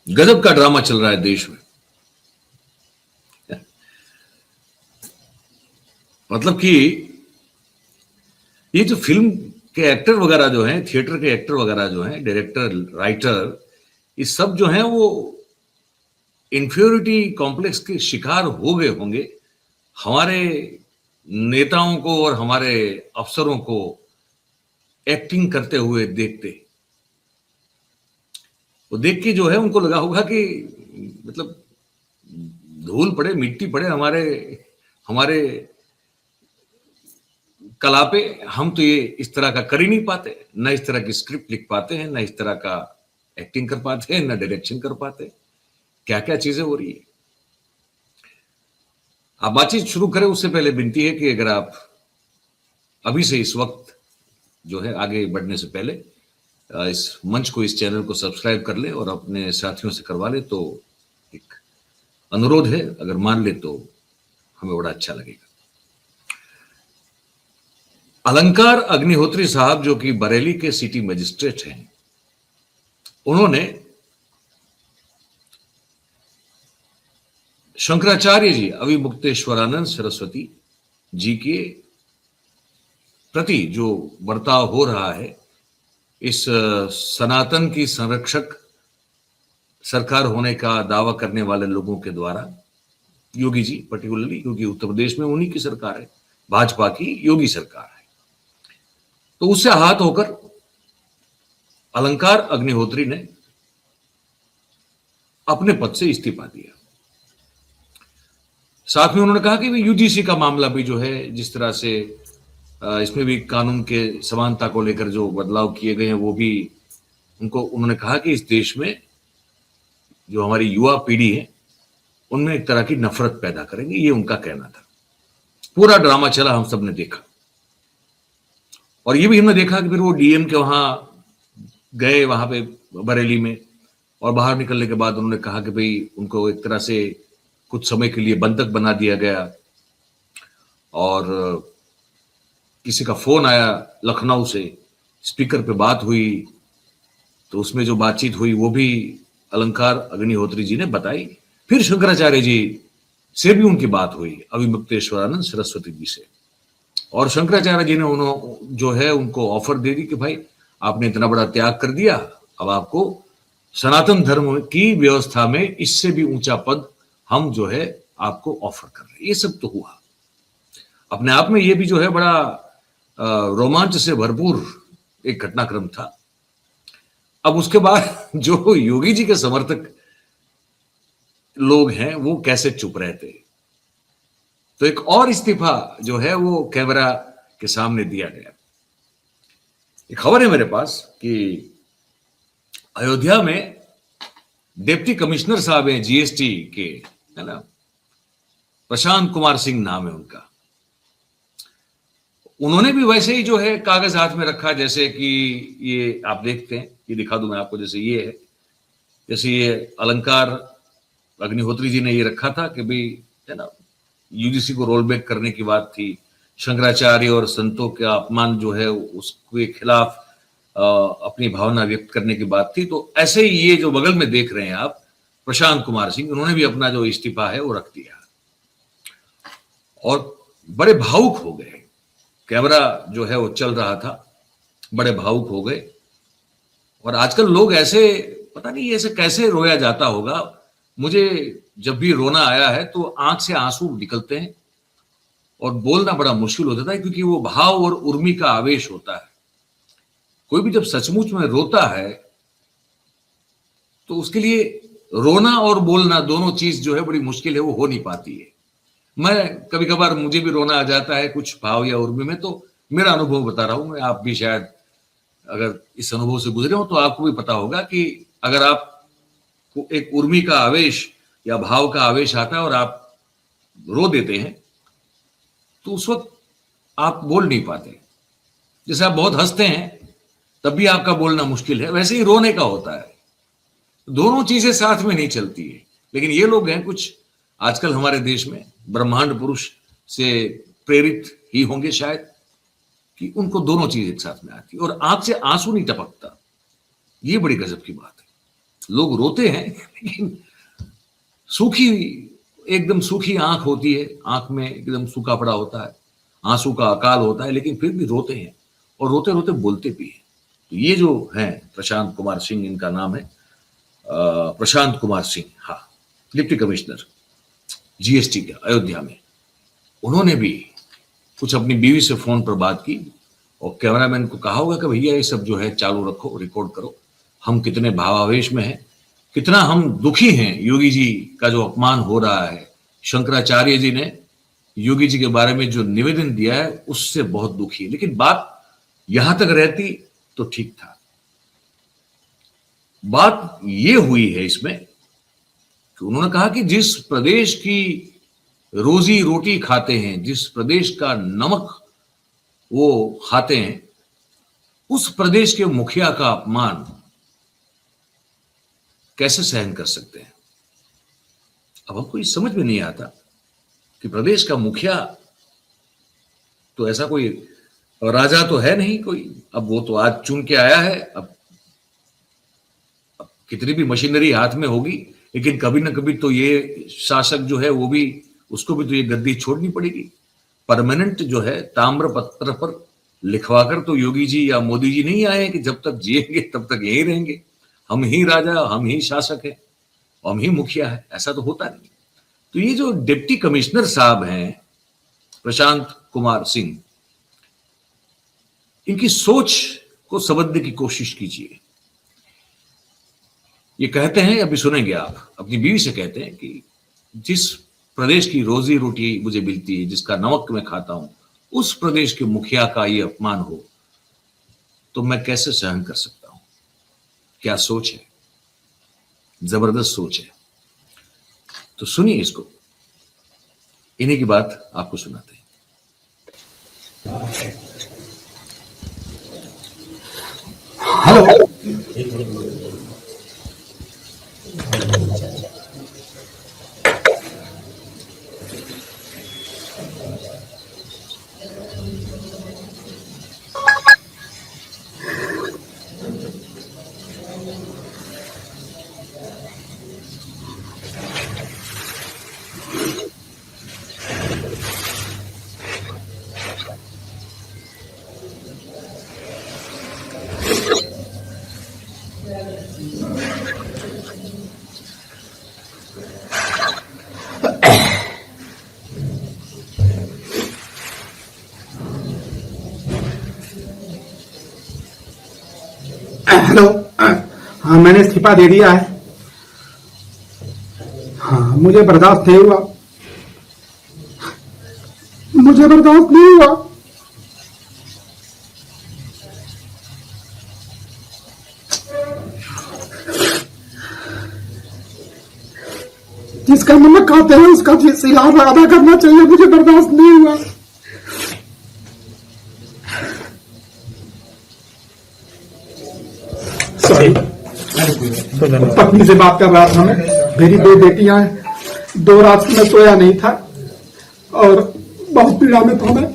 गजब का ड्रामा चल रहा है देश में। मतलब कि ये जो फिल्म के एक्टर वगैरह जो हैं, थिएटर के एक्टर वगैरह जो हैं, डायरेक्टर, राइटर, ये सब जो हैं वो इंफीरियरिटी कॉम्प्लेक्स के शिकार हो गए होंगे हमारे नेताओं को और हमारे अफसरों को एक्टिंग करते हुए देखते। वो देख के जो है उनको लगा होगा कि मतलब धूल पड़े, मिट्टी पड़े हमारे हमारे कला पे, हम तो ये इस तरह का कर ही नहीं पाते, न इस तरह की स्क्रिप्ट लिख पाते हैं, न इस तरह का एक्टिंग कर पाते हैं, न डायरेक्शन कर पाते। क्या क्या चीजें हो रही है। आप बातचीत शुरू करें उससे पहले विनती है कि अगर आप अभी से इस वक्त जो है आगे बढ़ने से पहले इस मंच को, इस चैनल को सब्सक्राइब कर ले और अपने साथियों से करवा ले, तो एक अनुरोध है, अगर मान ले तो हमें बड़ा अच्छा लगेगा। अलंकार अग्निहोत्री साहब जो कि बरेली के सिटी मजिस्ट्रेट हैं, उन्होंने शंकराचार्य जी अविमुक्तेश्वरानंद सरस्वती जी के प्रति जो बर्ताव हो रहा है, इस सनातन की संरक्षक सरकार होने का दावा करने वाले लोगों के द्वारा, योगी जी पर्टिकुलरली, क्योंकि उत्तर प्रदेश में उन्हीं की सरकार है, भाजपा की योगी सरकार है, तो उससे आहत होकर अलंकार अग्निहोत्री ने अपने पद से इस्तीफा दिया। साथ में उन्होंने कहा कि यूजीसी का मामला भी जो है, जिस तरह से इसमें भी कानून के समानता को लेकर जो बदलाव किए गए हैं, वो भी उन्होंने कहा कि इस देश में जो हमारी युवा पीढ़ी है उनमें एक तरह की नफरत पैदा करेंगे, ये उनका कहना था। पूरा ड्रामा चला, हम सब ने देखा, और ये भी हमने देखा कि फिर वो डीएम के वहां गए, वहां पे बरेली में, और बाहर निकलने के बाद उन्होंने कहा कि भाई उनको एक तरह से कुछ समय के लिए बंधक बना दिया गया, और किसी का फोन आया लखनऊ से, स्पीकर पे बात हुई, तो उसमें जो बातचीत हुई वो भी अलंकार अग्निहोत्री जी ने बताई। फिर शंकराचार्य जी से भी उनकी बात हुई, अविमुक्तेश्वरानंद सरस्वती जी से, और शंकराचार्य जी ने जो है उनको ऑफर दे दी कि भाई आपने इतना बड़ा त्याग कर दिया, अब आपको सनातन धर्म की व्यवस्था में इससे भी ऊंचा पद हम जो है आपको ऑफर कर रहे हैं। ये सब तो हुआ, अपने आप में ये भी जो है बड़ा रोमांच से भरपूर एक घटनाक्रम था। अब उसके बाद जो योगी जी के समर्थक लोग हैं वो कैसे चुप रहते, तो एक और इस्तीफा जो है वो कैमरा के सामने दिया गया। एक खबर है मेरे पास कि अयोध्या में डिप्टी कमिश्नर साहब हैं जीएसटी के, है ना, प्रशांत कुमार सिंह नाम है उनका, उन्होंने भी वैसे ही जो है कागज हाथ में रखा, जैसे कि ये आप देखते हैं, ये दिखा दूं मैं आपको, जैसे ये है, जैसे ये अलंकार अग्निहोत्री जी ने ये रखा था कि भाई, है ना, यूजीसी को रोल बैक करने की बात थी, शंकराचार्य और संतों का अपमान जो है उसके खिलाफ अपनी भावना व्यक्त करने की बात थी। तो ऐसे ही ये जो बगल में देख रहे हैं आप, प्रशांत कुमार सिंह, उन्होंने भी अपना जो इस्तीफा है वो रख दिया, और बड़े भावुक हो गए। कैमरा जो है वो चल रहा था, बड़े भावुक हो गए, और आजकल लोग ऐसे, पता नहीं ऐसे कैसे रोया जाता होगा। मुझे जब भी रोना आया है तो आंख से आंसू निकलते हैं और बोलना बड़ा मुश्किल हो जाता है, क्योंकि वो भाव और उर्मी का आवेश होता है। कोई भी जब सचमुच में रोता है तो उसके लिए रोना और बोलना दोनों चीज जो है बड़ी मुश्किल है, वो हो नहीं पाती है। मैं कभी कभार मुझे भी रोना आ जाता है कुछ भाव या उर्मी में, तो मेरा अनुभव बता रहा हूं मैं, आप भी शायद अगर इस अनुभव से गुजरे हो तो आपको भी पता होगा कि अगर आपको एक उर्मी का आवेश या भाव का आवेश आता है और आप रो देते हैं तो उस वक्त आप बोल नहीं पाते। जैसे आप बहुत हंसते हैं तब भी आपका बोलना मुश्किल है, वैसे ही रोने का होता है। दोनों चीजें साथ में नहीं चलती है। लेकिन ये लोग हैं कुछ आजकल हमारे देश में, ब्रह्मांड पुरुष से प्रेरित ही होंगे शायद, कि उनको दोनों चीज एक साथ में आती और आंख से आंसू नहीं टपकता। ये बड़ी गजब की बात है। लोग रोते हैं, लेकिन सूखी, एकदम सूखी आंख होती है, आंख में एकदम सूखा पड़ा होता है, आंसू का अकाल होता है, लेकिन फिर भी रोते हैं और रोते रोते बोलते भी हैं। तो ये जो है प्रशांत कुमार सिंह, इनका नाम है प्रशांत कुमार सिंह, हाँ, डिप्टी कमिश्नर जीएसटी के अयोध्या में। उन्होंने भी कुछ अपनी बीवी से फोन पर बात की और कैमरामैन को कहा होगा कि भैया ये सब जो है चालू रखो, रिकॉर्ड करो, हम कितने भावावेश में हैं, कितना हम दुखी हैं, योगी जी का जो अपमान हो रहा है। शंकराचार्य जी ने योगी जी के बारे में जो निवेदन दिया है उससे बहुत दुखी है। लेकिन बात यहां तक रहती तो ठीक था। बात ये हुई है इसमें कि उन्होंने कहा कि जिस प्रदेश की रोजी रोटी खाते हैं, जिस प्रदेश का नमक वो खाते हैं, उस प्रदेश के मुखिया का अपमान कैसे सहन कर सकते हैं। अब हमको ये समझ में नहीं आता कि प्रदेश का मुखिया तो ऐसा कोई राजा तो है नहीं कोई, अब वो तो आज चुन के आया है, अब कितनी भी मशीनरी हाथ में होगी, लेकिन कभी ना कभी तो ये शासक जो है वो भी, उसको भी तो ये गद्दी छोड़नी पड़ेगी। परमानेंट जो है ताम्र पत्र पर लिखवाकर तो योगी जी या मोदी जी नहीं आए कि जब तक जिएंगे तब तक यही रहेंगे, हम ही राजा, हम ही शासक है, हम ही मुखिया है, ऐसा तो होता नहीं। तो ये जो डिप्टी कमिश्नर साहब हैं प्रशांत कुमार सिंह, इनकी सोच को समझने की कोशिश कीजिए। ये कहते हैं, अभी सुनेंगे आप, अपनी बीवी से कहते हैं कि जिस प्रदेश की रोजी रोटी मुझे मिलती है, जिसका नमक मैं खाता हूं, उस प्रदेश के मुखिया का ये अपमान हो तो मैं कैसे सहन कर सकता हूं। क्या सोच है, जबरदस्त सोच है। तो सुनिए इसको, इन्हीं की बात आपको सुनाते हैं। हेलो, हेलो, हाँ मैंने इस्तीफा दे दिया है। हाँ मुझे बर्दाश्त नहीं हुआ, मुझे बर्दाश्त नहीं हुआ। जिसका नमक खाते हैं उसका सिलाब अदा करना चाहिए, मुझे बर्दाश्त नहीं हुआ। पत्नी से बात कर रहा था मैं, मेरी 2 बेटियां हैं, 2 रात में सोया नहीं था और बहुत पीड़ा में था मैं।